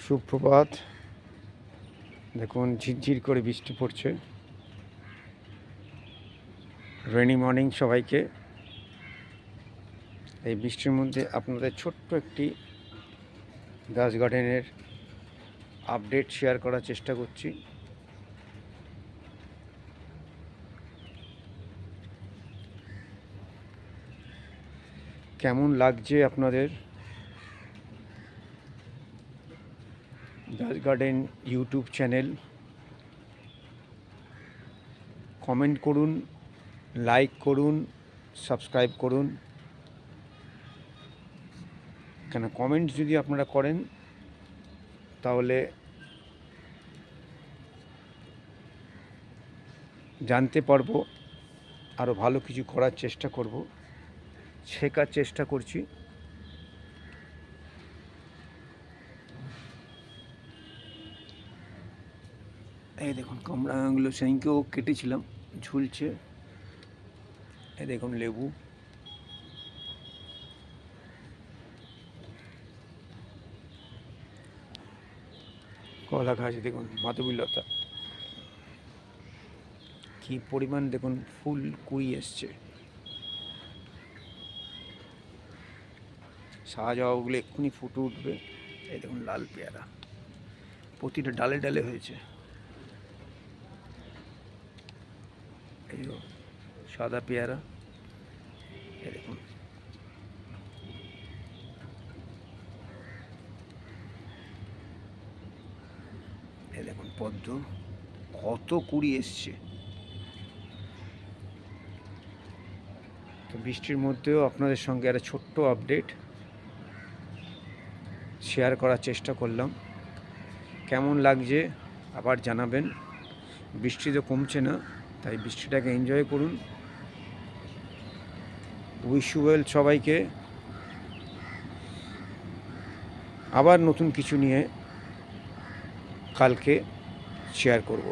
সুপ্রভাত। দেখুন ঝিরঝির করে বৃষ্টি পড়ছে। রেনি মর্নিং সবাইকে। এই বৃষ্টির মধ্যে আপনাদের ছোট্ট একটি গাছ গার্ডেনের আপডেট শেয়ার করার চেষ্টা করছি। কেমন লাগছে আপনাদের গাছ গার্ডেন ইউটিউব চ্যানেল? কমেন্ট করুন, লাইক করুন, সাবস্ক্রাইব করুন। কেন কমেন্ট যদি আপনারা করেন তাহলে জানতে পারবো, আরও ভালো কিছু করার চেষ্টা করব, শেখার চেষ্টা করছি। এই দেখুন কামরাঙাগুলো সেদিনকেও কেটেছিলাম, ঝুলছে। এই দেখুন লেবু, কলা গাছ, দেখুন মাধবীলতা, কি পরিমাণ দেখুন ফুল কুড়ি এসছে। শাহজাওয়াগুলো এক্ষুনি ফুটে উঠবে। এই দেখুন লাল পেয়ারা, প্রতিটা ডালে ডালে হয়েছে। এই সাদা পেয়ারা, এই দেখুন। এই দেখুন পদ্ম, কত কুড়ি এসছে। তো বৃষ্টির মধ্যেও আপনাদের সঙ্গে একটা ছোট্ট আপডেট শেয়ার করার চেষ্টা করলাম। কেমন লাগছে আবার জানাবেন। বৃষ্টি তো কমছে না, তাই বৃষ্টিটাকে এনজয় করুন। উইশ ইউ ওয়েল সবাইকে। আবার নতুন কিছু নিয়ে কালকে শেয়ার করব।